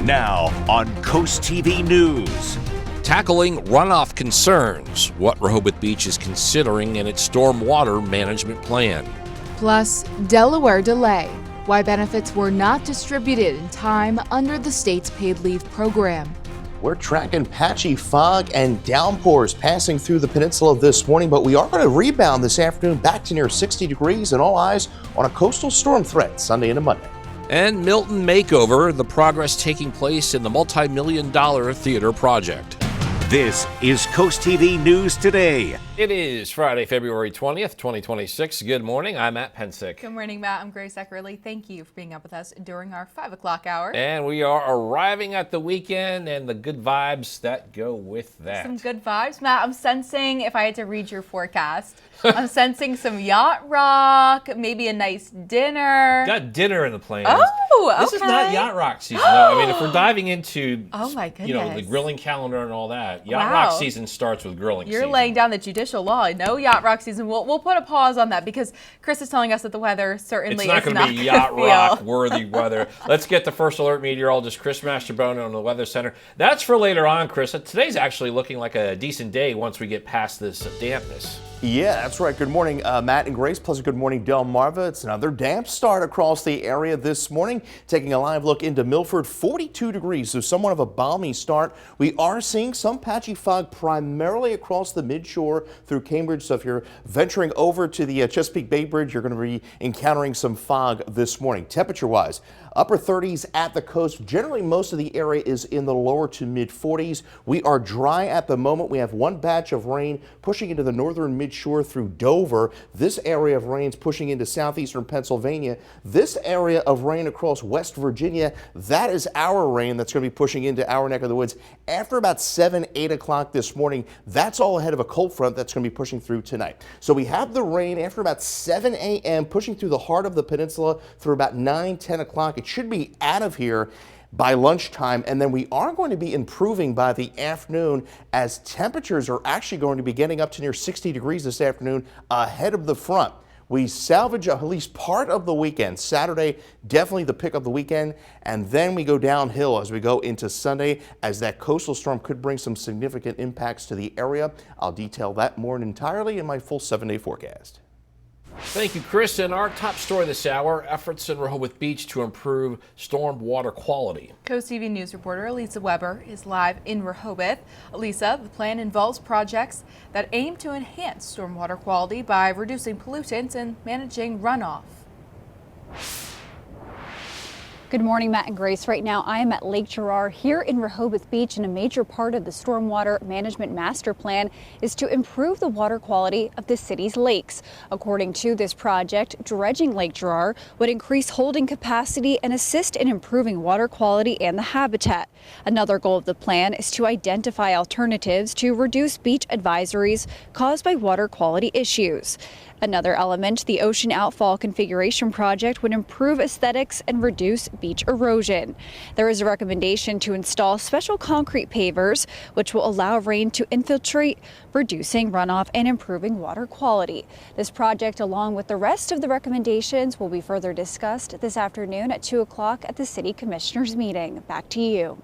Now on CoastTV News. Tackling runoff concerns, what Rehoboth Beach is considering in its stormwater management plan. Plus, Delaware delay, why benefits were not distributed in time under the state's paid leave program. We're tracking patchy fog and downpours passing through the peninsula this morning, but we are going to rebound this afternoon back to near 60 degrees and all eyes on a coastal storm threat Sunday into Monday. And Milton Makeover, the progress taking place in the multi-million-dollar theater project. This is CoastTV News Today. It is Friday, February 20th, 2026. Good morning. I'm Matt Pensick. Good morning, Matt. I'm Grace Eckerly. Thank you for being up with us during our 5 o'clock hour. And we are arriving at the weekend and the good vibes that go with that. Some good vibes, Matt. I'm sensing, if I had to read your forecast, I'm sensing some yacht rock, maybe a nice dinner. Got dinner in the plans. Oh, okay. This is not yacht rock season, though. I mean, if we're diving into, oh my goodness, the grilling calendar and all that, yacht wow. rock season starts with grilling You're season. laying down the judicial law. No yacht rock season. We'll put a pause on that because Chris is telling us that the weather certainly it's not is going to be yacht rock worthy weather. Let's get the first alert meteorologist Chris Masterbone on the Weather Center. That's for later on, Chris. Today's actually looking like a decent day once we get past this dampness. Yeah, that's right. Good morning, Matt and Grace. Plus, good morning, Delmarva. It's another damp start across the area this morning. Taking a live look into Milford, 42 degrees, so somewhat of a balmy start. We are seeing some patchy fog primarily across the midshore through Cambridge. So if you're venturing over to the Chesapeake Bay Bridge, you're going to be encountering some fog this morning. Temperature-wise, upper 30s at the coast. Generally, most of the area is in the lower to mid 40s. We are dry at the moment. We have one batch of rain pushing into the northern midshore through Dover. This area of rain is pushing into southeastern Pennsylvania. This area of rain across West Virginia, that is our rain that's going to be pushing into our neck of the woods after about 7, 8 o'clock this morning. That's all ahead of a cold front that's going to be pushing through tonight. So we have the rain after about 7 a.m. pushing through the heart of the peninsula through about 9, 10 o'clock. It should be out of here by lunchtime, and then we are going to be improving by the afternoon as temperatures are actually going to be getting up to near 60 degrees this afternoon ahead of the front. We salvage at least part of the weekend. Saturday, definitely the pick of the weekend, and then we go downhill as we go into Sunday as that coastal storm could bring some significant impacts to the area. I'll detail that more entirely in my full 7-day forecast. Thank you, Chris. And our top story this hour, efforts in Rehoboth Beach to improve storm water quality. CoastTV News reporter Elisa Weber is live in Rehoboth. Elisa, the plan involves projects that aim to enhance stormwater quality by reducing pollutants and managing runoff. Good morning, Matt and Grace. Right now, I am at Lake Gerar here in Rehoboth Beach, and a major part of the Stormwater Management Master Plan is to improve the water quality of the city's lakes. According to this project, dredging Lake Gerar would increase holding capacity and assist in improving water quality and the habitat. Another goal of the plan is to identify alternatives to reduce beach advisories caused by water quality issues. Another element, the ocean outfall configuration project, would improve aesthetics and reduce beach erosion. There is a recommendation to install special concrete pavers, which will allow rain to infiltrate, reducing runoff and improving water quality. This project, along with the rest of the recommendations, will be further discussed this afternoon at 2 o'clock at the City Commissioners meeting. Back to you.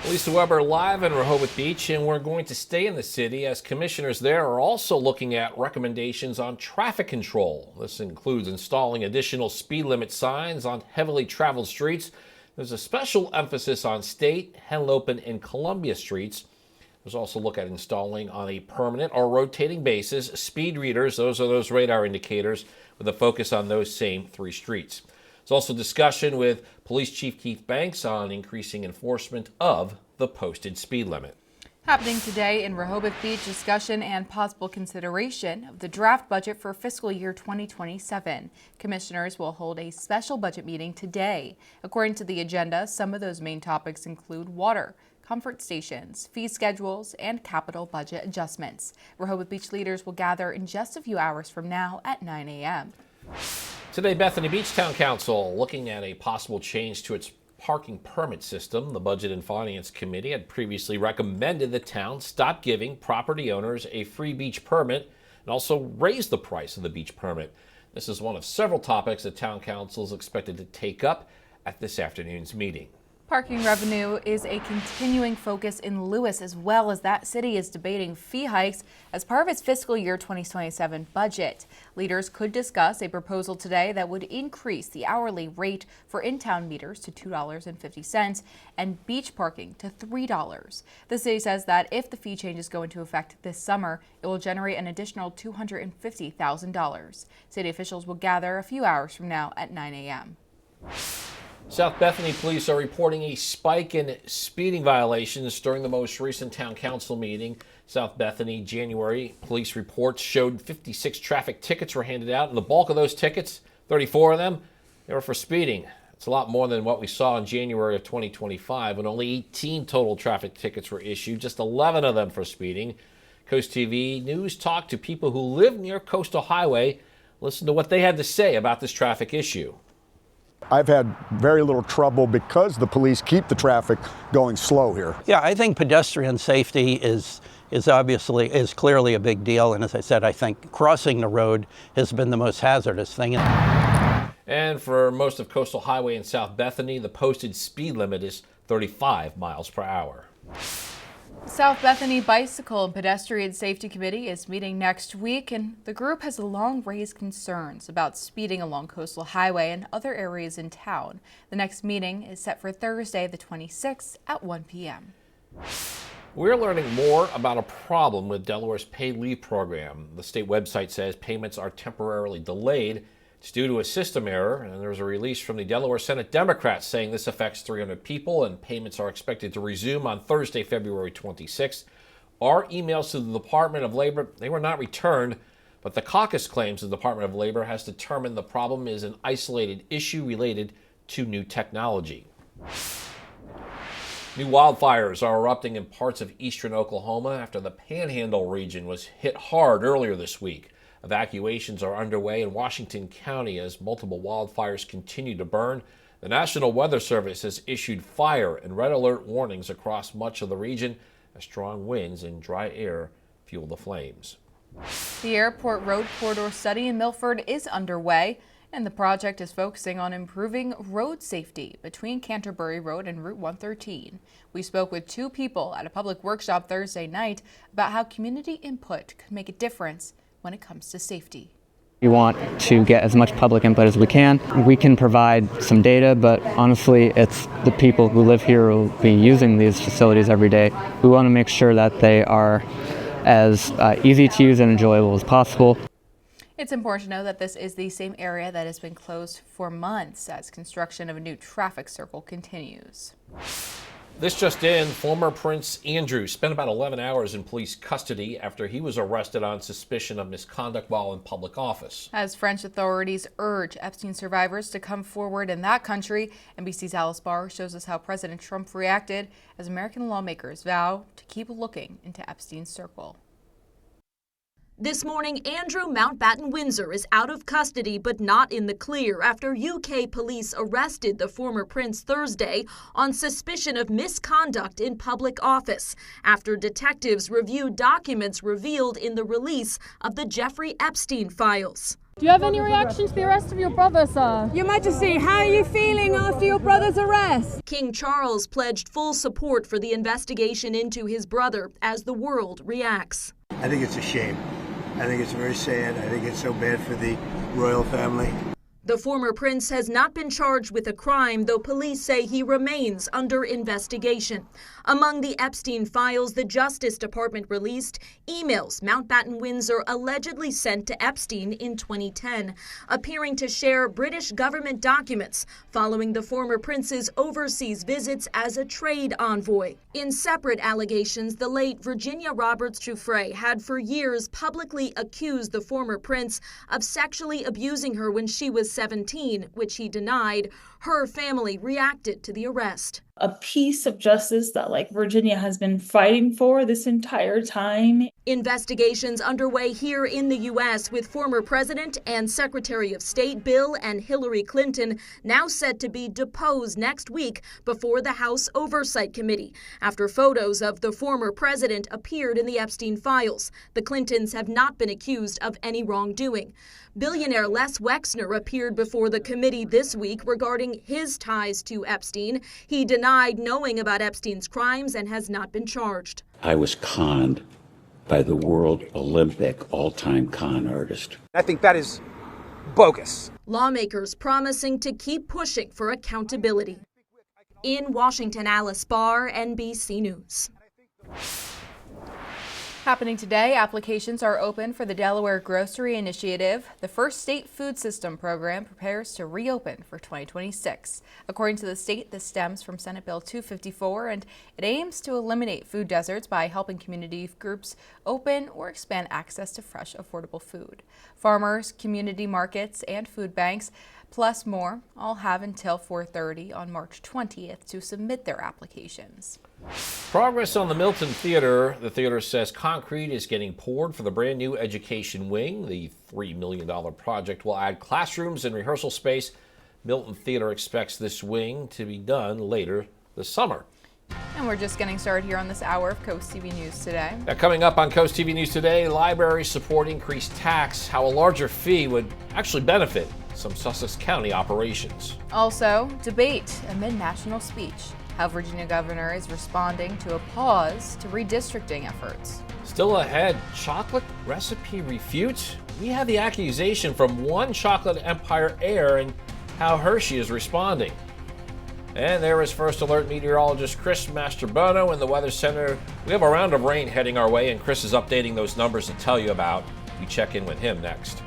Lisa Weber live in Rehoboth Beach, and we're going to stay in the city as commissioners there are also looking at recommendations on traffic control. This includes installing additional speed limit signs on heavily traveled streets. There's a special emphasis on State, Henlopen, and Columbia streets. There's also a look at installing on a permanent or rotating basis speed readers. Those are those radar indicators with a focus on those same 3 streets. There's also discussion with Police Chief Keith Banks on increasing enforcement of the posted speed limit. Happening today in Rehoboth Beach, discussion and possible consideration of the draft budget for fiscal year 2027. Commissioners will hold a special budget meeting today. According to the agenda, some of those main topics include water, comfort stations, fee schedules, and capital budget adjustments. Rehoboth Beach leaders will gather in just a few hours from now at 9 a.m. Today, Bethany Beach Town Council looking at a possible change to its parking permit system. The Budget and Finance Committee had previously recommended the town stop giving property owners a free beach permit and also raise the price of the beach permit. This is one of several topics that Town Council is expected to take up at this afternoon's meeting. Parking revenue is a continuing focus in Lewis, as well as that city is debating fee hikes as part of its fiscal year 2027 budget. Leaders could discuss a proposal today that would increase the hourly rate for in-town meters to $2.50 and beach parking to $3. The city says that if the fee changes go into effect this summer, it will generate an additional $250,000. City officials will gather a few hours from now at 9 a.m. South Bethany police are reporting a spike in speeding violations during the most recent town council meeting. South Bethany January police reports showed 56 traffic tickets were handed out, and the bulk of those tickets, 34 of them, they were for speeding. It's a lot more than what we saw in January of 2025, when only 18 total traffic tickets were issued, just 11 of them for speeding. CoastTV News talked to people who live near Coastal Highway. Listen to what they had to say about this traffic issue. I've had very little trouble because the police keep the traffic going slow here. Yeah, I think pedestrian safety is clearly a big deal. And as I said, I think crossing the road has been the most hazardous thing. And for most of Coastal Highway in South Bethany, the posted speed limit is 35 miles per hour. South Bethany Bicycle and Pedestrian Safety Committee is meeting next week, and the group has long raised concerns about speeding along Coastal Highway and other areas in town. The next meeting is set for Thursday, the 26th at 1 p.m. We're learning more about a problem with Delaware's paid leave program. The state website says payments are temporarily delayed. It's due to a system error, and there's a release from the Delaware Senate Democrats saying this affects 300 people, and payments are expected to resume on Thursday, February 26th. Our emails to the Department of Labor, they were not returned, but the caucus claims the Department of Labor has determined the problem is an isolated issue related to new technology. New wildfires are erupting in parts of eastern Oklahoma after the Panhandle region was hit hard earlier this week. Evacuations are underway in Washington County as multiple wildfires continue to burn. The National Weather Service has issued fire and red alert warnings across much of the region as strong winds and dry air fuel the flames. The Airport Road Corridor study in Milford is underway, and the project is focusing on improving road safety between Canterbury Road and Route 113. We spoke with two people at a public workshop Thursday night about how community input could make a difference when it comes to safety. We want to get as much public input as we can. We can provide some data, but honestly, it's the people who live here who will be using these facilities every day. We want to make sure that they are as easy to use and enjoyable as possible. It's important to know that this is the same area that has been closed for months as construction of a new traffic circle continues. This just in, former Prince Andrew spent about 11 hours in police custody after he was arrested on suspicion of misconduct while in public office. As French authorities urge Epstein survivors to come forward in that country, NBC's Alice Barr shows us how President Trump reacted as American lawmakers vow to keep looking into Epstein's circle. This morning, Andrew Mountbatten Windsor is out of custody but not in the clear after UK police arrested the former prince Thursday on suspicion of misconduct in public office after detectives reviewed documents revealed in the release of the Jeffrey Epstein files. Do you have any reaction to the arrest of your brother, sir? Your Majesty, how are you feeling after your brother's arrest? King Charles pledged full support for the investigation into his brother as the world reacts. I think it's a shame. I think it's very sad. I think it's so bad for the royal family. The former prince has not been charged with a crime, though police say he remains under investigation. Among the Epstein files the Justice Department released, emails Mountbatten Windsor allegedly sent to Epstein in 2010, appearing to share British government documents following the former prince's overseas visits as a trade envoy. In separate allegations, the late Virginia Roberts Giuffre had for years publicly accused the former prince of sexually abusing her when she was 17, which he denied. Her family reacted to the arrest. A piece of justice that Virginia has been fighting for this entire time. Investigations underway here in the U.S. with former President and Secretary of State Bill and Hillary Clinton now set to be deposed next week before the House Oversight Committee after photos of the former president appeared in the Epstein files. The Clintons have not been accused of any wrongdoing. Billionaire Les Wexner appeared before the committee this week regarding his ties to Epstein. He denied denied knowing about Epstein's crimes and has not been charged. I was conned by the world Olympic all-time con artist. I think that is bogus. Lawmakers promising to keep pushing for accountability. In Washington, Alice Barr, NBC News. Happening today, applications are open for the Delaware Grocery Initiative. The first state food system program prepares to reopen for 2026. According to the state, this stems from Senate Bill 254, and it aims to eliminate food deserts by helping community groups open or expand access to fresh, affordable food. Farmers, community markets, and food banks, plus more, all have until 4:30 on March 20th to submit their applications. Progress on the Milton Theater. The theater says concrete is getting poured for the brand new education wing. The $3 million project will add classrooms and rehearsal space. Milton Theater expects this wing to be done later this summer. And we're just getting started here on this hour of Coast TV News Today. Now, coming up on Coast TV News Today, libraries support increased tax, how a larger fee would actually benefit some Sussex County operations. Also, debate amid national speech, how Virginia governor is responding to a pause to redistricting efforts. Still ahead, chocolate recipe refute. We have the accusation from one chocolate empire heir and how Hershey is responding. And there is First Alert meteorologist Chris Mastrobono in the Weather Center. We have a round of rain heading our way, and Chris is updating those numbers to tell you about. We check in with him next.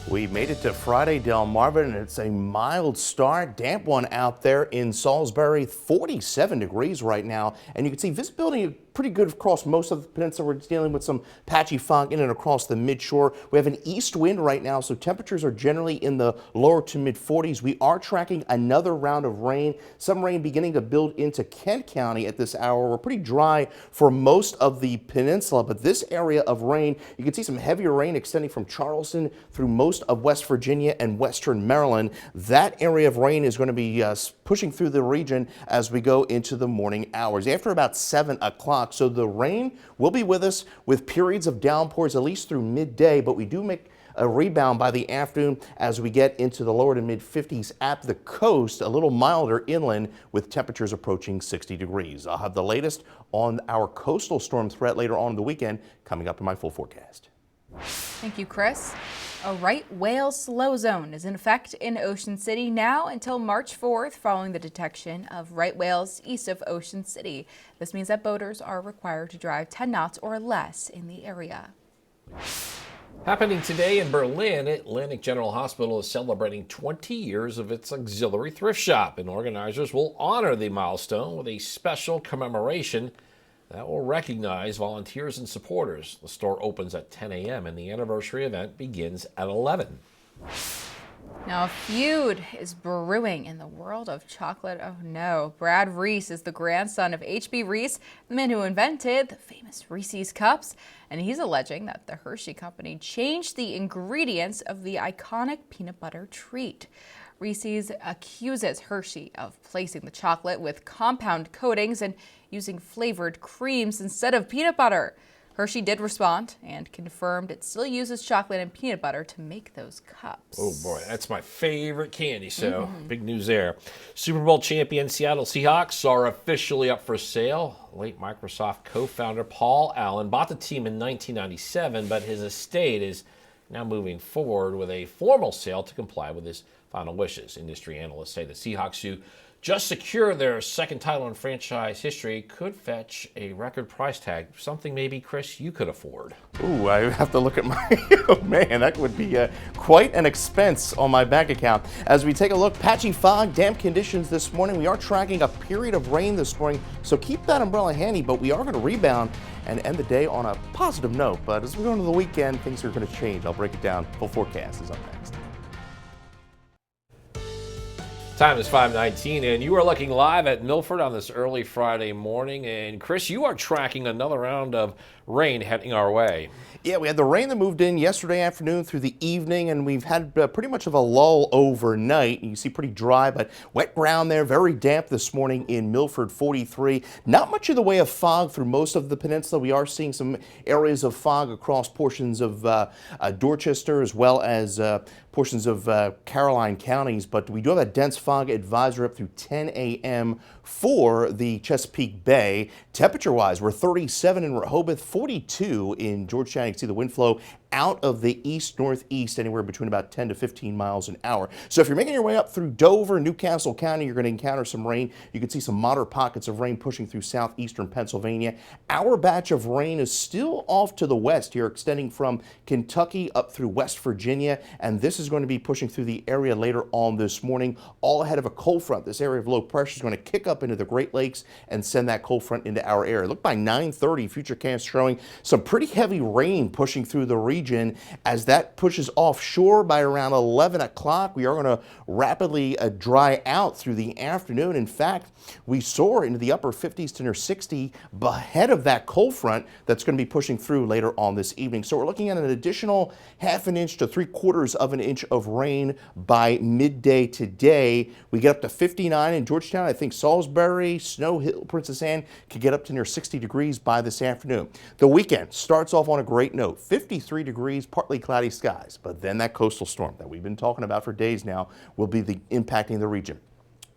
We made it to Friday, Delmarva, and it's a mild start. Damp one out there in Salisbury, 47 degrees right now. And you can see visibility pretty good across most of the peninsula. We're dealing with some patchy fog in and across the midshore. We have an east wind right now, so temperatures are generally in the lower to mid 40s. We are tracking another round of rain. Some rain beginning to build into Kent County at this hour. We're pretty dry for most of the peninsula, but this area of rain, you can see some heavier rain extending from Charleston through most of West Virginia and western Maryland. That area of rain is going to be pushing through the region as we go into the morning hours. After about 7 o'clock, so the rain will be with us with periods of downpours at least through midday, but we do make a rebound by the afternoon as we get into the lower to mid 50s at the coast, a little milder inland with temperatures approaching 60 degrees. I'll have the latest on our coastal storm threat later on in the weekend coming up in my full forecast. Thank you, Chris. A right whale slow zone is in effect in Ocean City now until March 4th following the detection of right whales east of Ocean City. This means that boaters are required to drive 10 knots or less in the area. Happening today in Berlin, Atlantic General Hospital is celebrating 20 years of its auxiliary thrift shop, and organizers will honor the milestone with a special commemoration that will recognize volunteers and supporters. The store opens at 10 a.m. and the anniversary event begins at 11. Now, a feud is brewing in the world of chocolate. Oh no. Brad Reese is the grandson of H.B. Reese, the man who invented the famous Reese's Cups, and he's alleging that the Hershey Company changed the ingredients of the iconic peanut butter treat. Reese's accuses Hershey of placing the chocolate with compound coatings and using flavored creams instead of peanut butter. Hershey did respond and confirmed it still uses chocolate and peanut butter to make those cups. Oh boy, that's my favorite candy, so big news there. Super Bowl champion Seattle Seahawks are officially up for sale. Late Microsoft co-founder Paul Allen bought the team in 1997, but his estate is now moving forward with a formal sale to comply with his final wishes. Industry analysts say the Seahawks, who just secured their second title in franchise history, could fetch a record price tag, something maybe, Chris, you could afford. Ooh, I have to look at my, oh man, that would be quite an expense on my bank account. As we take a look, patchy fog, damp conditions this morning. We are tracking a period of rain this morning, so keep that umbrella handy, but we are going to rebound and end the day on a positive note. But as we go into the weekend, things are going to change. I'll break it down. Full forecast is up next. Time is 5:19, and you are looking live at Milford on this early Friday morning. And Chris, you are tracking another round of rain heading our way. Yeah, we had the rain that moved in yesterday afternoon through the evening, and we've had pretty much of a lull overnight. You see pretty dry, but wet ground there, very damp this morning in Milford, 43. Not much in the way of fog through most of the peninsula. We are seeing some areas of fog across portions of Dorchester as well as portions of Caroline counties, but we do have a dense fog advisory up through 10 a.m. for the Chesapeake Bay. Temperature-wise, we're 37 in Rehoboth, 42 in Georgetown. You can see the wind flow out of the east-northeast, anywhere between about 10 to 15 miles an hour. So if you're making your way up through Dover, Newcastle County, you're going to encounter some rain. You can see some moderate pockets of rain pushing through southeastern Pennsylvania. Our batch of rain is still off to the west here, extending from Kentucky up through West Virginia, and this is going to be pushing through the area later on this morning, all ahead of a cold front. This area of low pressure is going to kick up into the Great Lakes and send that cold front into our area. Look, by 9:30, Futurecast showing some pretty heavy rain pushing through the region. As that pushes offshore by around 11 o'clock, we are going to rapidly dry out through the afternoon. In fact, we soar into the upper 50s to near 60 ahead of that cold front that's going to be pushing through later on this evening. So we're looking at an additional ½ an inch to 3/4 of an inch of rain by midday today. We get up to 59 in Georgetown. I think Salisbury, Snow Hill, Princess Anne could get up to near 60 degrees by this afternoon. The weekend starts off on a great note. 53 degrees, partly cloudy skies, but then that coastal storm that we've been talking about for days now will be impacting the region.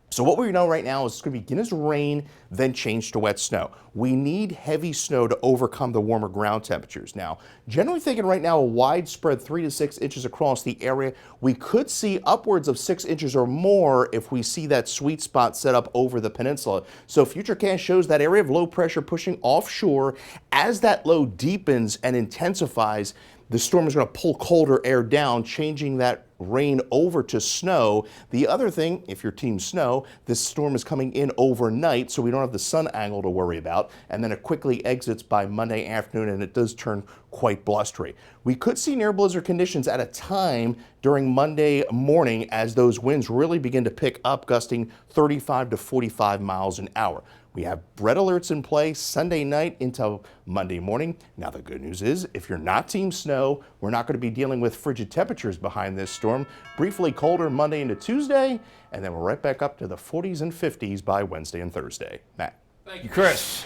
So what we know right now is it's going to begin as rain, then change to wet snow. We need heavy snow to overcome the warmer ground temperatures. Now, generally thinking right now a widespread 3 to 6 inches across the area. We could see upwards of 6 inches or more if we see that sweet spot set up over the peninsula. So Futurecast shows that area of low pressure pushing offshore. As that low deepens and intensifies, the storm is going to pull colder air down, changing that rain over to snow. The other thing, if you're team snow, this storm is coming in overnight, so we don't have the sun angle to worry about, and then it quickly exits by Monday afternoon, and it does turn quite blustery. We could see near blizzard conditions at a time during Monday morning as those winds really begin to pick up, gusting 35 to 45 miles an hour. We have red alerts in place Sunday night into Monday morning. Now the good news is, if you're not team snow, we're not going to be dealing with frigid temperatures behind this storm. Briefly colder Monday into Tuesday, and then we're right back up to the 40s and 50s by Wednesday and Thursday. Matt. Thank you, Chris.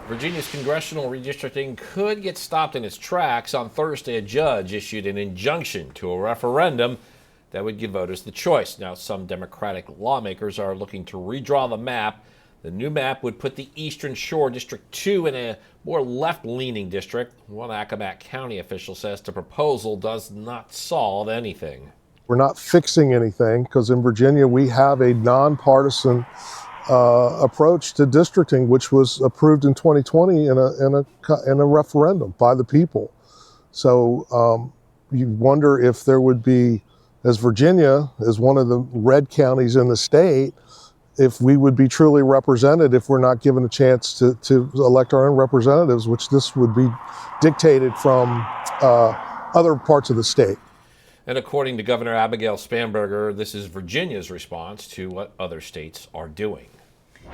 Virginia's congressional redistricting could get stopped in its tracks. On Thursday, a judge issued an injunction to a referendum that would give voters the choice. Now, some Democratic lawmakers are looking to redraw the map. The new map would put the Eastern Shore District 2 in a more left-leaning district. One Accomack County official says the proposal does not solve anything. We're not fixing anything because in Virginia we have a nonpartisan approach to districting, which was approved in 2020 in a referendum by the people. So you wonder if there would be, as Virginia is one of the red counties in the state, if we would be truly represented if we're not given a chance to elect our own representatives, which this would be dictated from other parts of the state. And according to Governor Abigail Spanberger, this is Virginia's response to what other states are doing.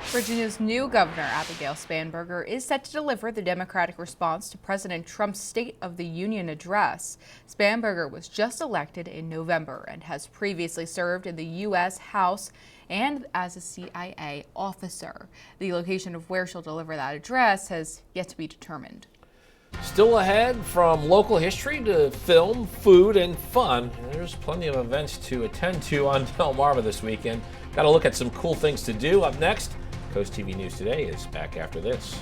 Virginia's new governor, Abigail Spanberger, is set to deliver the Democratic response to President Trump's State of the Union address. Spanberger was just elected in November and has previously served in the U.S. House and as a CIA officer. The location of where she'll deliver that address has yet to be determined. Still ahead, from local history to film, food, and fun. There's plenty of events to attend to on Delmarva this weekend. Got to look at some cool things to do. Up next, Coast TV News Today is back after this.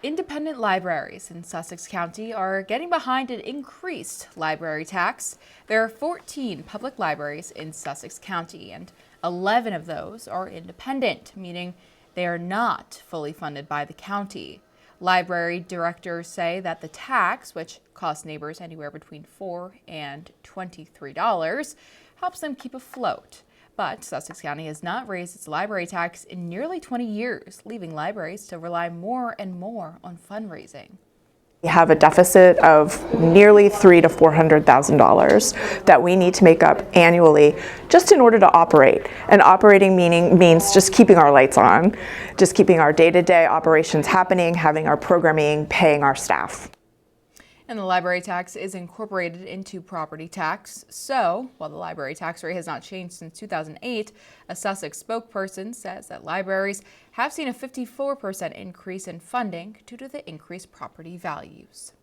Independent libraries in Sussex County are getting behind an increased library tax. There are 14 public libraries in Sussex County, and 11 of those are independent, meaning they are not fully funded by the county. Library directors say that the tax, which costs neighbors anywhere between $4 and $23, helps them keep afloat. But Sussex County has not raised its library tax in nearly 20 years, leaving libraries to rely more and more on fundraising. We have a deficit of nearly $300,000 to $400,000 that we need to make up annually just in order to operate. And operating means just keeping our lights on, just keeping our day-to-day operations happening, having our programming, paying our staff. And the library tax is incorporated into property tax. So, while the library tax rate has not changed since 2008, a Sussex spokesperson says that libraries have seen a 54% increase in funding due to the increased property values.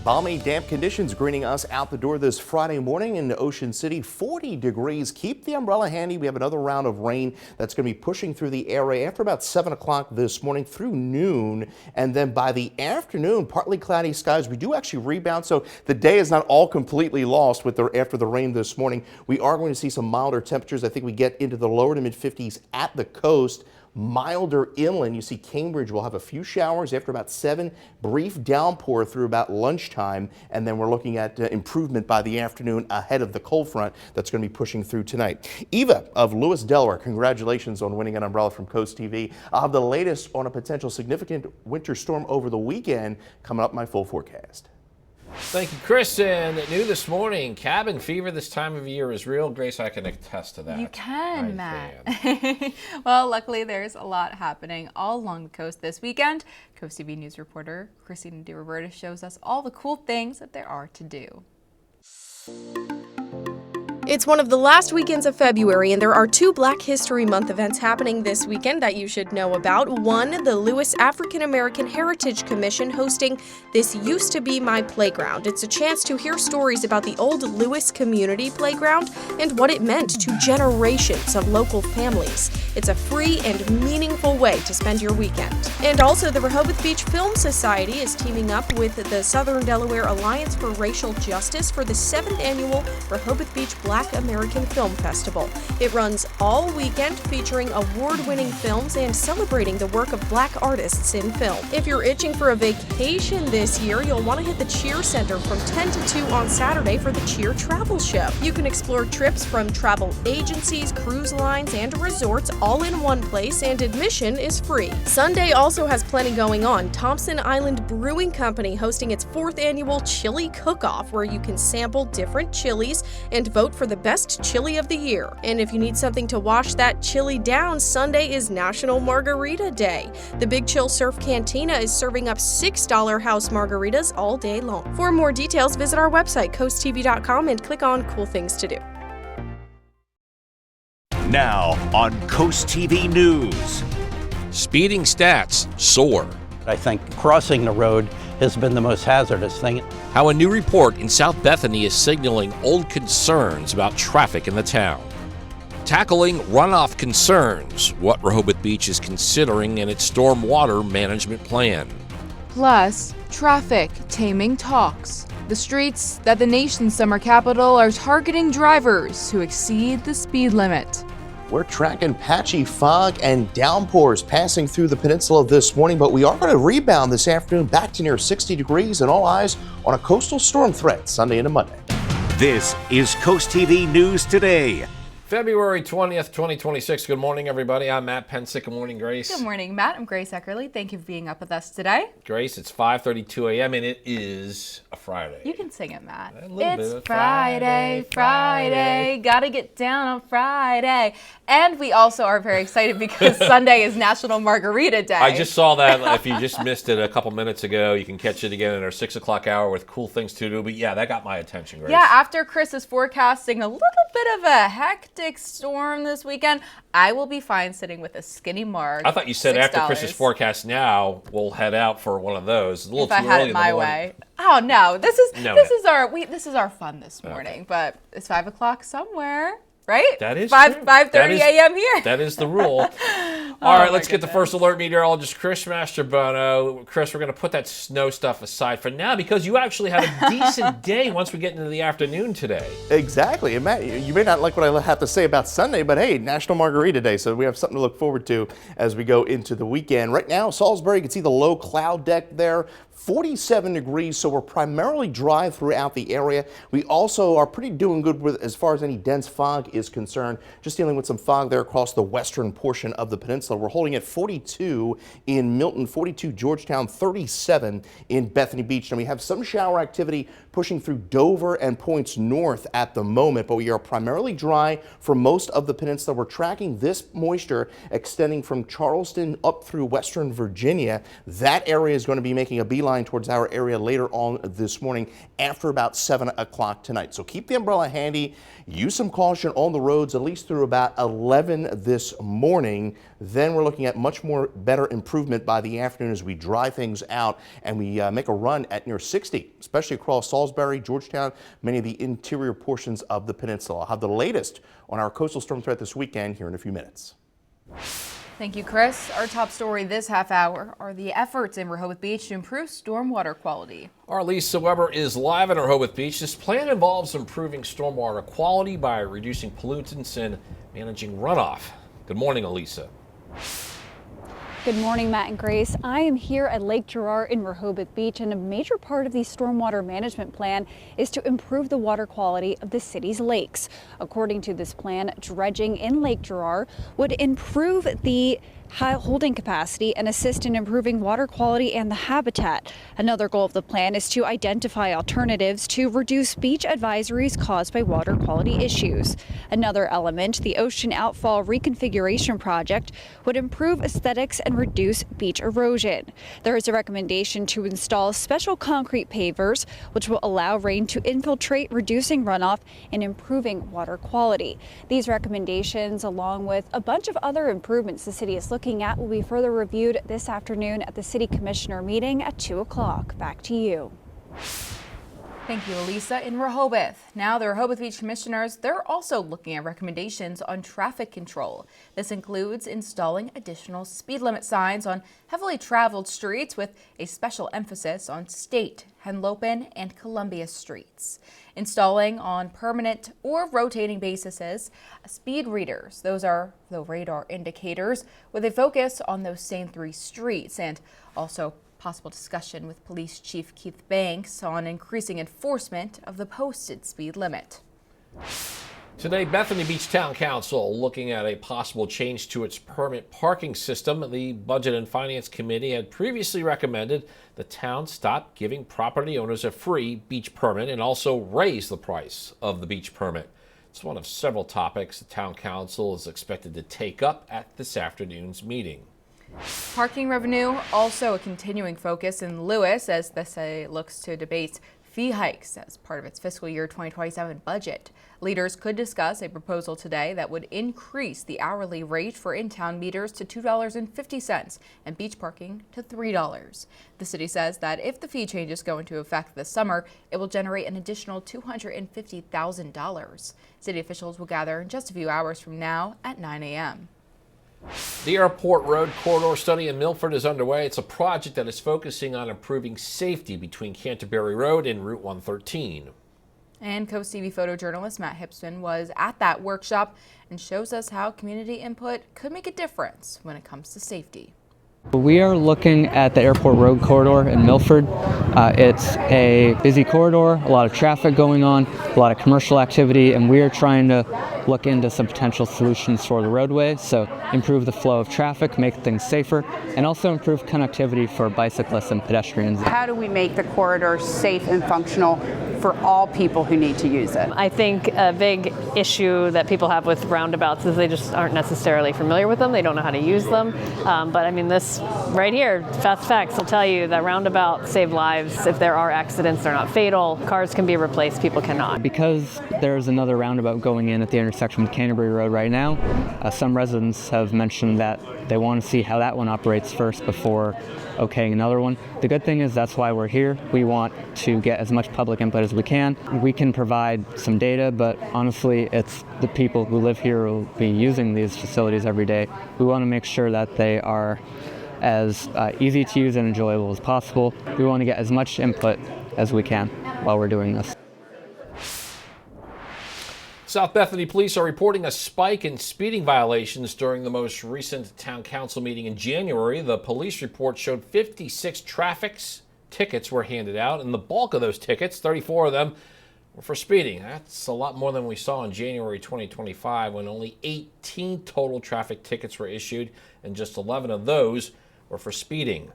Balmy, damp conditions greeting us out the door this Friday morning in Ocean City. 40 degrees. Keep the umbrella handy. We have another round of rain that's going to be pushing through the area after about 7 o'clock this morning through noon. And then by the afternoon, partly cloudy skies. We do actually rebound, so the day is not all completely lost with after the rain this morning. We are going to see some milder temperatures. I think we get into the lower to mid 50s at the coast. Milder inland. You see Cambridge will have a few showers after about 7, brief downpour through about lunchtime, and then we're looking at improvement by the afternoon ahead of the cold front that's going to be pushing through tonight. Eva of Lewis, Delaware, congratulations on winning an umbrella from CoastTV. I'll have the latest on a potential significant winter storm over the weekend coming up in my full forecast. Thank you, Chris. And new this morning, cabin fever this time of year is real. Grace, I can attest to that. You can, Matt. Well, luckily there's a lot happening all along the coast this weekend. CoastTV News reporter Christina DiRoberta shows us all the cool things that there are to do. It's one of the last weekends of February, and there are 2 Black History Month events happening this weekend that you should know about. One, the Lewis African American Heritage Commission hosting This Used to Be My Playground. It's a chance to hear stories about the old Lewis community playground and what it meant to generations of local families. It's a free and meaningful way to spend your weekend. And also, the Rehoboth Beach Film Society is teaming up with the Southern Delaware Alliance for Racial Justice for the 7th annual Rehoboth Beach Black American Film Festival. It runs all weekend, featuring award-winning films and celebrating the work of Black artists in film. If you're itching for a vacation this year, you'll want to hit the Cheer Center from 10 to 2 on Saturday for the Cheer Travel Show. You can explore trips from travel agencies, cruise lines, and resorts all in one place, and admission is free. Sunday also has plenty going on. Thompson Island Brewing Company hosting its 4th annual Chili Cook-Off, where you can sample different chilies and vote for the best chili of the year. And if you need something to wash that chili down, Sunday is National Margarita Day. The Big Chill Surf Cantina is serving up $6 house margaritas all day long. For more details, visit our website, coasttv.com, and click on Cool Things to Do. Now on CoastTV News. Speeding stats soar. I think crossing the road has been the most hazardous thing. How a new report in South Bethany is signaling old concerns about traffic in the town. Tackling runoff concerns, what Rehoboth Beach is considering in its stormwater management plan. Plus, traffic taming talks. The streets that the nation's summer capital are targeting drivers who exceed the speed limit. We're tracking patchy fog and downpours passing through the peninsula this morning, but we are going to rebound this afternoon back to near 60 degrees, and all eyes on a coastal storm threat Sunday into Monday. This is CoastTV News Today. February 20th, 2026. Good morning, everybody. I'm Matt Pensick. Good morning, Grace. Good morning, Matt. I'm Grace Eckerly. Thank you for being up with us today. Grace, it's 5:32 a.m. and it is a Friday. You can sing it, Matt. It's Friday. Gotta get down on Friday. And we also are very excited because Sunday is National Margarita Day. I just saw that. If you just missed it a couple minutes ago, you can catch it again in our 6 o'clock hour with cool things to do. But yeah, that got my attention, Grace. Yeah, after Chris is forecasting a little bit of a hectic storm this weekend, I will be fine sitting with a skinny marg. I thought you said $6. after Chris's forecast now, we'll head out for one of those. A little if I too had early it my way. Oh no, this is our fun this morning, but it's 5 o'clock somewhere. Right? That is 5:30 a.m. here. That is the rule. All right, let's get the first alert meteorologist, Chris Mastrobono. Chris, we're going to put that snow stuff aside for now because you actually have a decent day once we get into the afternoon today. Exactly. And Matt, you may not like what I have to say about Sunday, but hey, National Margarita Day, so we have something to look forward to as we go into the weekend. Right now, Salisbury, you can see the low cloud deck there. 47 degrees, so we're primarily dry throughout the area. We also are pretty doing good with as far as any dense fog is concerned. Just dealing with some fog there across the western portion of the peninsula. We're holding at 42 in Milton, 42 Georgetown, 37 in Bethany Beach. And we have some shower activity pushing through Dover and points north at the moment, but we are primarily dry for most of the peninsula. We're tracking this moisture extending from Charleston up through western Virginia. That area is going to be making a beeline towards our area later on this morning after about 7 o'clock tonight. So keep the umbrella handy. Use some caution on the roads at least through about 11 this morning. Then we're looking at much more better improvement by the afternoon as we dry things out and we make a run at near 60, especially across Salisbury, Georgetown, many of the interior portions of the peninsula. I'll have the latest on our coastal storm threat this weekend here in a few minutes. Thank you, Chris. Our top story this half hour are the efforts in Rehoboth Beach to improve stormwater quality. Our Lisa Weber is live in Rehoboth Beach. This plan involves improving stormwater quality by reducing pollutants and managing runoff. Good morning, Elisa. Good morning, Matt and Grace. I am here at Lake Gerar in Rehoboth Beach, and a major part of the stormwater management plan is to improve the water quality of the city's lakes. According to this plan, dredging in Lake Gerar would improve the holding capacity and assist in improving water quality and the habitat. Another goal of the plan is to identify alternatives to reduce beach advisories caused by water quality issues. Another element, the Ocean Outfall Reconfiguration Project, would improve aesthetics and reduce beach erosion. There is a recommendation to install special concrete pavers, which will allow rain to infiltrate, reducing runoff and improving water quality. These recommendations, along with a bunch of other improvements the city is looking at, will be further reviewed this afternoon at the City Commissioner meeting at 2 o'clock. Back to you. Thank you, Elisa. In Rehoboth, now the Rehoboth Beach Commissioners, they're also looking at recommendations on traffic control. This includes installing additional speed limit signs on heavily traveled streets with a special emphasis on State, Henlopen, and Columbia streets. Installing on permanent or rotating bases speed readers. Those are the radar indicators with a focus on those same 3 streets, and also possible discussion with Police Chief Keith Banks on increasing enforcement of the posted speed limit. Today, Bethany Beach Town Council looking at a possible change to its permit parking system. The Budget and Finance Committee had previously recommended the town stop giving property owners a free beach permit and also raise the price of the beach permit. It's one of several topics the Town Council is expected to take up at this afternoon's meeting. Parking revenue, also a continuing focus in Lewis as the city looks to debate fee hikes as part of its fiscal year 2027 budget. Leaders could discuss a proposal today that would increase the hourly rate for in-town meters to $2.50 and beach parking to $3. The city says that if the fee changes go into effect this summer, it will generate an additional $250,000. City officials will gather in just a few hours from now at 9 a.m. The Airport Road Corridor Study in Milford is underway. It's a project that is focusing on improving safety between Canterbury Road and Route 113. And CoastTV photojournalist Matt Hipsman was at that workshop and shows us how community input could make a difference when it comes to safety. We are looking at the Airport Road Corridor in Milford. It's a busy corridor, a lot of traffic going on, a lot of commercial activity, and we are trying to look into some potential solutions for the roadway, so improve the flow of traffic, make things safer, and also improve connectivity for bicyclists and pedestrians. How do we make the corridor safe and functional for all people who need to use it? I think a big issue that people have with roundabouts is they just aren't necessarily familiar with them. They don't know how to use them. But I mean, this right here, Fast Facts will tell you that roundabouts save lives. If there are accidents, they're not fatal. Cars can be replaced, people cannot. Because there's another roundabout going in at the intersection with Canterbury Road right now, some residents have mentioned that they want to see how that one operates first before okaying another one. The good thing is that's why we're here. We want to get as much public input as we can. We can provide some data, but honestly, it's the people who live here who will be using these facilities every day. We want to make sure that they are as easy to use and enjoyable as possible. We want to get as much input as we can while we're doing this. South Bethany police are reporting a spike in speeding violations during the most recent town council meeting in January. The police report showed 56 traffic tickets were handed out, and the bulk of those tickets, 34 of them, were for speeding. That's a lot more than we saw in January 2025 when only 18 total traffic tickets were issued, and just 11 of those were for speeding.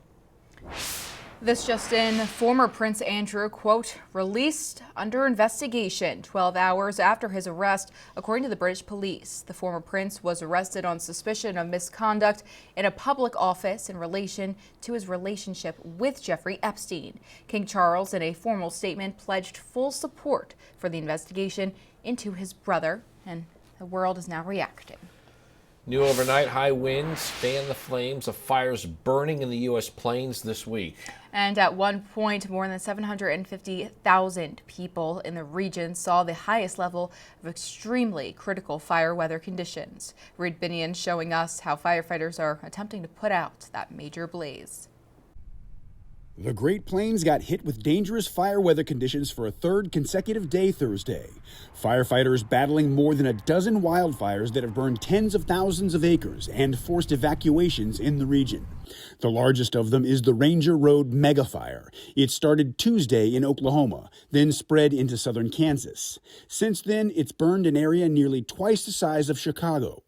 This just in, former Prince Andrew, quote, released under investigation 12 hours after his arrest, according to the British police. The former prince was arrested on suspicion of misconduct in a public office in relation to his relationship with Jeffrey Epstein. King Charles, in a formal statement, pledged full support for the investigation into his brother, and the world is now reacting. New overnight high winds fan the flames of fires burning in the U.S. plains this week. And at one point, more than 750,000 people in the region saw the highest level of extremely critical fire weather conditions. Reed Binion showing us how firefighters are attempting to put out that major blaze. The Great Plains got hit with dangerous fire weather conditions for a third consecutive day Thursday. Firefighters battling more than a dozen wildfires that have burned tens of thousands of acres and forced evacuations in the region. The largest of them is the Ranger Road megafire. It started Tuesday in Oklahoma, then spread into southern Kansas. Since then, it's burned an area nearly twice the size of Chicago.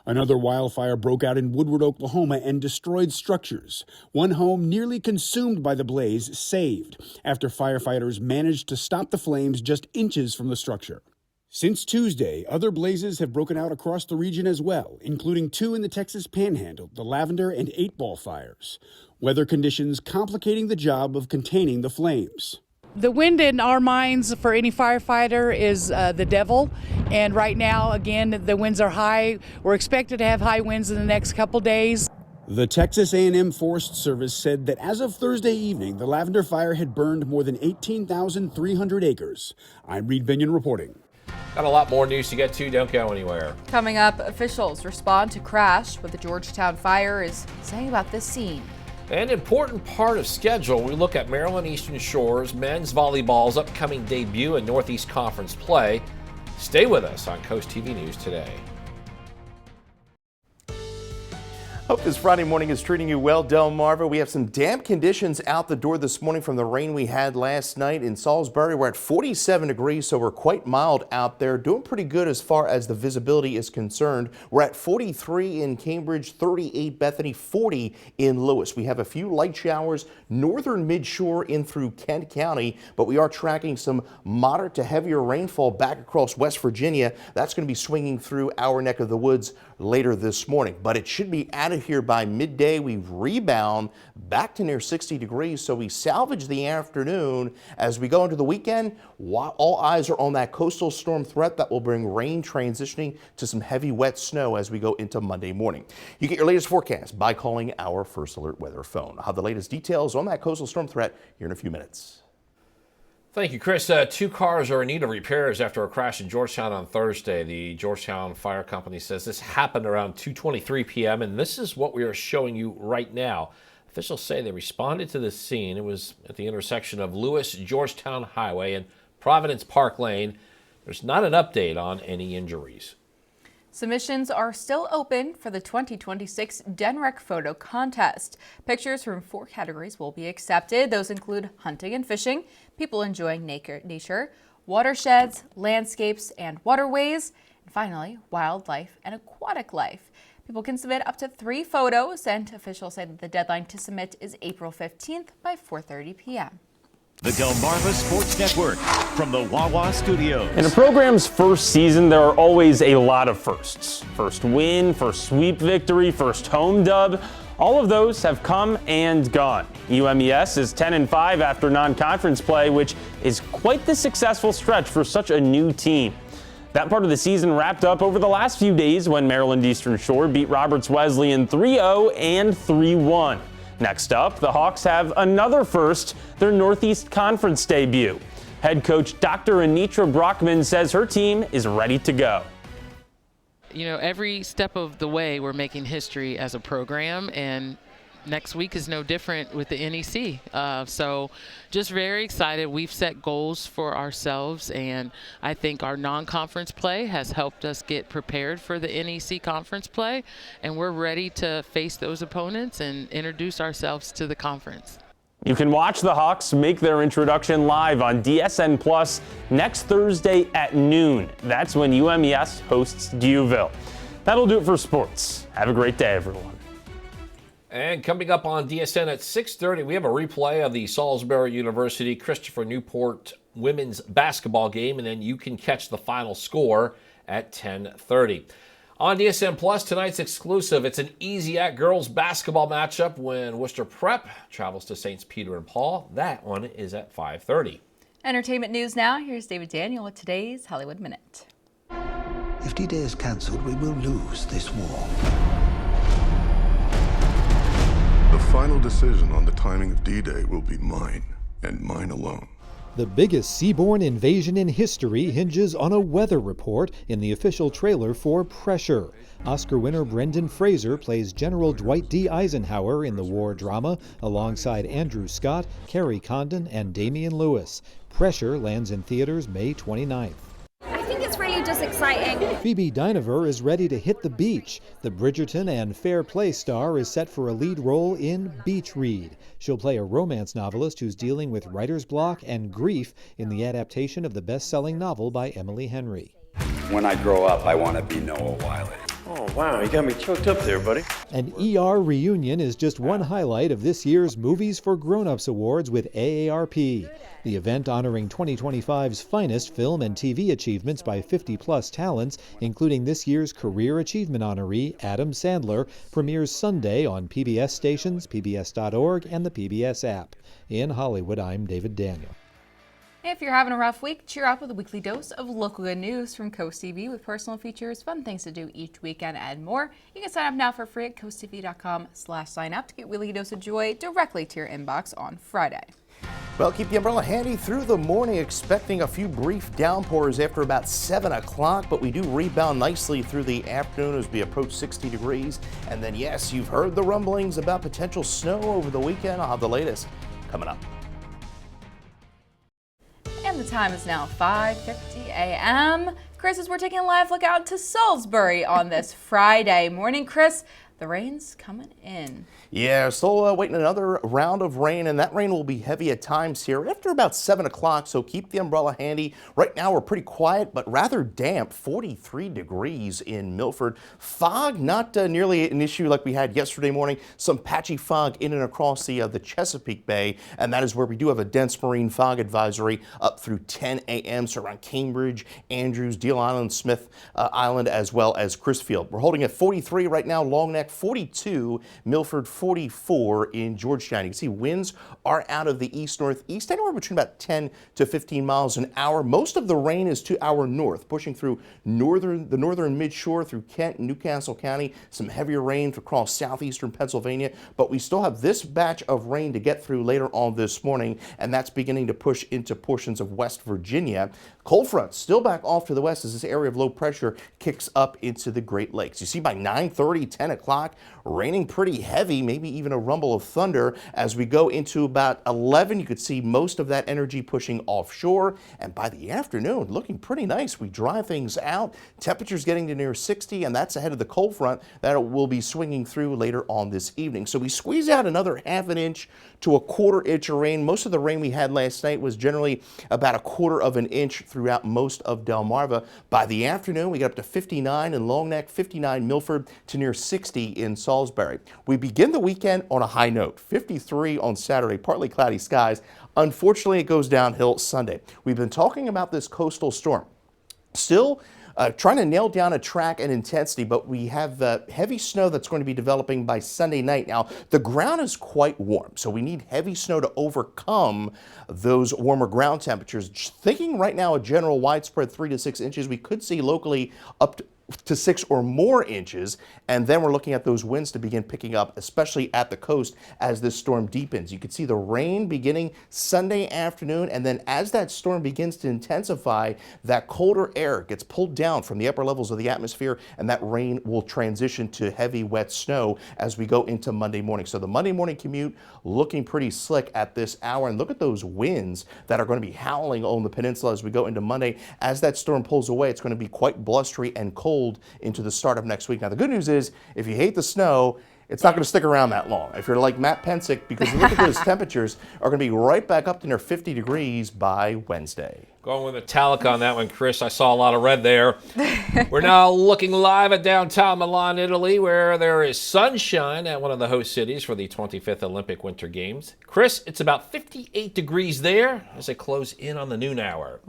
Another wildfire broke out in Woodward, Oklahoma, and destroyed structures. One home nearly consumed by the blaze saved after firefighters managed to stop the flames just inches from the structure. Since Tuesday, other blazes have broken out across the region as well, including two in the Texas Panhandle, the Lavender and 8-Ball fires. Weather conditions complicating the job of containing the flames. The wind in our minds for any firefighter is the devil, and right now, again, the winds are high. We're expected to have high winds in the next couple days. The Texas A&M Forest Service said that as of Thursday evening, the Lavender Fire had burned more than 18,300 acres. I'm Reed Binion reporting. Got a lot more news to get to. Don't go anywhere. Coming up, officials respond to crash. What the Georgetown fire is saying about this scene. An important part of schedule, we look at Maryland Eastern Shore's men's volleyball's upcoming debut in Northeast Conference play. Stay with us on Coast TV News today. Hope this Friday morning is treating you well, Delmarva. We have some damp conditions out the door this morning from the rain we had last night in Salisbury. We're at 47 degrees, so we're quite mild out there. Doing pretty good as far as the visibility is concerned. We're at 43 in Cambridge, 38 Bethany, 40 in Lewis. We have a few light showers northern midshore in through Kent County, but we are tracking some moderate to heavier rainfall back across West Virginia. That's going to be swinging through our neck of the woods later this morning, but it should be out of here by midday. We rebound back to near 60 degrees, so we salvage the afternoon. As we go into the weekend, all eyes are on that coastal storm threat that will bring rain transitioning to some heavy wet snow as we go into Monday morning. You get your latest forecast by calling our First Alert Weather phone. I'll have the latest details on that coastal storm threat here in a few minutes. Thank you, Chris. Two cars are in need of repairs after a crash in Georgetown on Thursday. The Georgetown Fire Company says this happened around 2:23 p.m., and this is what we are showing you right now. Officials say they responded to the scene. It was at the intersection of Lewis-Georgetown Highway and Providence Park Lane. There's not an update on any injuries. Submissions are still open for the 2026 DENREC Photo Contest. Pictures from 4 categories will be accepted. Those include hunting and fishing, people enjoying nature, watersheds, landscapes and waterways, and finally, wildlife and aquatic life. People can submit up to 3 photos, and officials say that the deadline to submit is April 15th by 4:30 p.m. The Delmarva Sports Network from the Wawa Studios. In a program's first season, there are always a lot of firsts. First win, first sweep victory, first home dub. All of those have come and gone. UMES is 10-5 after non-conference play, which is quite the successful stretch for such a new team. That part of the season wrapped up over the last few days when Maryland Eastern Shore beat Roberts Wesleyan 3-0 and 3-1. Next up, the Hawks have another first, their Northeast Conference debut. Head coach Dr. Anitra Brockman says her team is ready to go. You know, every step of the way we're making history as a program, and next week is no different with the NEC. So just very excited. We've set goals for ourselves, and I think our non-conference play has helped us get prepared for the NEC conference play, and we're ready to face those opponents and introduce ourselves to the conference. You can watch the Hawks make their introduction live on DSN Plus next Thursday at noon. That's when UMES hosts Dewville. That'll do it for sports. Have a great day, everyone. And coming up on DSN at 6:30, we have a replay of the Salisbury University Christopher Newport women's basketball game, and then you can catch the final score at 10:30. On DSN Plus, tonight's exclusive, it's an Easy-Act girls basketball matchup when Worcester Prep travels to St. Peter and Paul. That one is at 5:30. Entertainment news now. Here's David Daniel with today's Hollywood Minute. If D-Day is cancelled, we will lose this war. The final decision on the timing of D-Day will be mine, and mine alone. The biggest seaborne invasion in history hinges on a weather report in the official trailer for Pressure. Oscar winner Brendan Fraser plays General Dwight D. Eisenhower in the war drama alongside Andrew Scott, Kerry Condon, and Damian Lewis. Pressure lands in theaters May 29th. I think it's really just exciting. Phoebe Dynevor is ready to hit the beach. The Bridgerton and Fair Play star is set for a lead role in Beach Read. She'll play a romance novelist who's dealing with writer's block and grief in the adaptation of the best-selling novel by Emily Henry. When I grow up, I want to be Noah Wyle. Oh, wow, you got me choked up there, buddy. An ER reunion is just one highlight of this year's Movies for Grown-Ups Awards with AARP. The event honoring 2025's finest film and TV achievements by 50-plus talents, including this year's Career Achievement honoree, Adam Sandler, premieres Sunday on PBS stations, pbs.org, and the PBS app. In Hollywood, I'm David Daniel. If you're having a rough week, cheer up with a weekly dose of local good news from Coast TV with personal features, fun things to do each weekend, and more. You can sign up now for free at coasttv.com/sign up to get weekly dose of joy directly to your inbox on Friday. Well, keep the umbrella handy through the morning, expecting a few brief downpours after about 7 o'clock, but we do rebound nicely through the afternoon as we approach 60 degrees. And then, yes, you've heard the rumblings about potential snow over the weekend. I'll have the latest coming up. And the time is now 5:50 a.m. Chris, as we're taking a live look out to Salisbury on this Friday morning. Chris, the rain's coming in. Yeah, still waiting another round of rain, and that rain will be heavy at times here after about 7 o'clock, so keep the umbrella handy. Right now we're pretty quiet, but rather damp, 43 degrees in Milford. Fog, not nearly an issue like we had yesterday morning. Some patchy fog in and across the Chesapeake Bay, and that is where we do have a dense marine fog advisory up through 10 a.m. So around Cambridge, Andrews, Deal Island, Smith Island, as well as Crisfield. We're holding at 43 right now, Long Neck 42, Milford 44 in Georgetown. You can see winds are out of the east-northeast, anywhere between about 10 to 15 miles an hour. Most of the rain is to our north, pushing through the northern midshore through Kent and Newcastle County. Some heavier rain across southeastern Pennsylvania, but we still have this batch of rain to get through later on this morning, and that's beginning to push into portions of West Virginia. Cold front still back off to the west as this area of low pressure kicks up into the Great Lakes. You see by 9:30, 10 o'clock, raining pretty heavy, maybe even a rumble of thunder. As we go into about 11, you could see most of that energy pushing offshore. And by the afternoon, looking pretty nice. We dry things out. Temperatures getting to near 60, and that's ahead of the cold front that will be swinging through later on this evening. So we squeeze out another half an inch to a quarter inch of rain. Most of the rain we had last night was generally about a quarter of an inch throughout most of Delmarva. By the afternoon, we get up to 59 in Long Neck, 59 Milford, to near 60 in Salisbury. We begin the weekend on a high note, 53 on Saturday, partly cloudy skies. Unfortunately, it goes downhill Sunday. We've been talking about this coastal storm. Still trying to nail down a track and intensity, but we have heavy snow that's going to be developing by Sunday night. Now, the ground is quite warm, so we need heavy snow to overcome those warmer ground temperatures. Thinking right now a general widespread 3 to 6 inches. We could see locally up to 6 or more inches, and then we're looking at those winds to begin picking up, especially at the coast as this storm deepens. You can see the rain beginning Sunday afternoon, and then as that storm begins to intensify, that colder air gets pulled down from the upper levels of the atmosphere, and that rain will transition to heavy wet snow as we go into Monday morning. So the Monday morning commute looking pretty slick at this hour, and look at those winds that are going to be howling on the peninsula as we go into Monday. As that storm pulls away, it's going to be quite blustery and cold into the start of next week. Now, the good news is, if you hate the snow, it's not going to stick around that long. If you're like Matt Pensick, because look at those temperatures are going to be right back up to near 50 degrees by Wednesday. Going with Metallica on that one, Chris. I saw a lot of red there. We're now looking live at downtown Milan, Italy, where there is sunshine at one of the host cities for the 25th Olympic Winter Games. Chris, it's about 58 degrees there as they close in on the noon hour.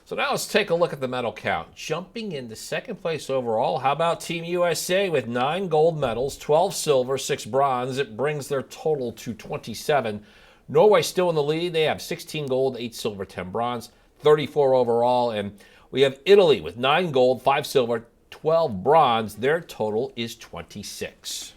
So now let's take a look at the medal count. Jumping into second place overall, how about Team USA with 9 gold medals, 12 silver, 6 bronze. It brings their total to 27. Norway still in the lead. They have 16 gold, 8 silver, 10 bronze. 34 overall, and we have Italy with 9 gold, 5 silver, 12 bronze. Their total is 26.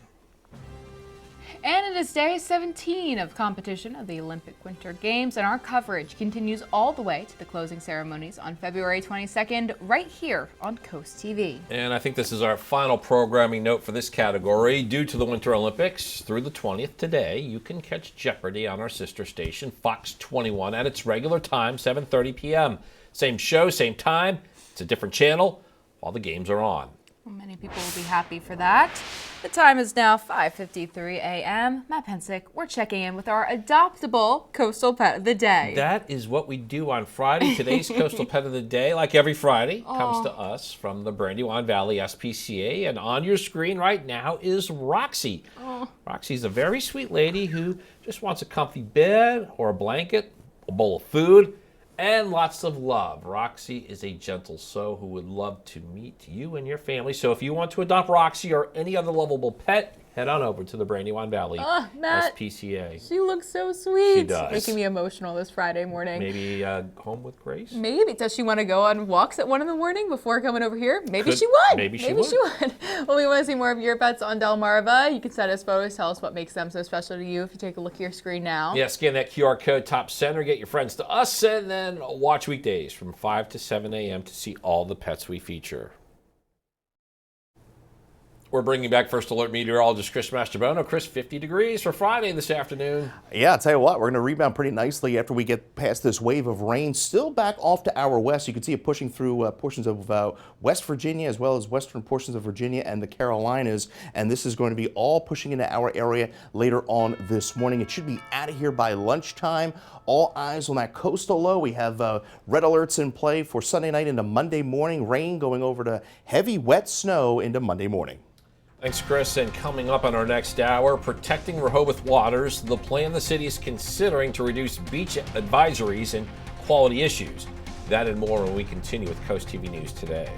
And it is day 17 of competition of the Olympic Winter Games, and our coverage continues all the way to the closing ceremonies on February 22nd, right here on Coast TV. And I think this is our final programming note for this category. Due to the Winter Olympics, through the 20th today, you can catch Jeopardy on our sister station, Fox 21, at its regular time, 7:30 p.m. Same show, same time. It's a different channel while the games are on. Well, many people will be happy for that. The time is now 5:53 a.m. Matt Pensick, we're checking in with our adoptable Coastal Pet of the Day. That is what we do on Friday. Today's Coastal Pet of the Day, like every Friday, comes to us from the Brandywine Valley SPCA. And on your screen right now is Roxy. Roxy's a very sweet lady who just wants a comfy bed or a blanket, a bowl of food, and lots of love. Roxy is a gentle soul who would love to meet you and your family. So if you want to adopt Roxy or any other lovable pet, head on over to the Brandywine Valley Matt, SPCA. she looks so sweet. She does. Making me emotional this Friday morning. Maybe home with Grace? Maybe. Does she want to go on walks at 1 in the morning before coming over here? Maybe she would. Maybe she would. Well, we want to see more of your pets on Delmarva. You can send us photos. Tell us what makes them so special to you if you take a look at your screen now. Yeah, scan that QR code top center, get your friends to us, and then watch weekdays from 5 to 7 a.m. to see all the pets we feature. We're bringing back First Alert meteorologist Chris Mastrobono. Chris, 50 degrees for Friday this afternoon. Yeah, I'll tell you what, we're going to rebound pretty nicely after we get past this wave of rain. Still back off to our west. You can see it pushing through portions of West Virginia as well as western portions of Virginia and the Carolinas. And this is going to be all pushing into our area later on this morning. It should be out of here by lunchtime. All eyes on that coastal low. We have red alerts in play for Sunday night into Monday morning. Rain going over to heavy wet snow into Monday morning. Thanks, Chris. And coming up on our next hour, protecting Rehoboth waters, the plan the city is considering to reduce beach advisories and quality issues. That and more when we continue with Coast TV News Today.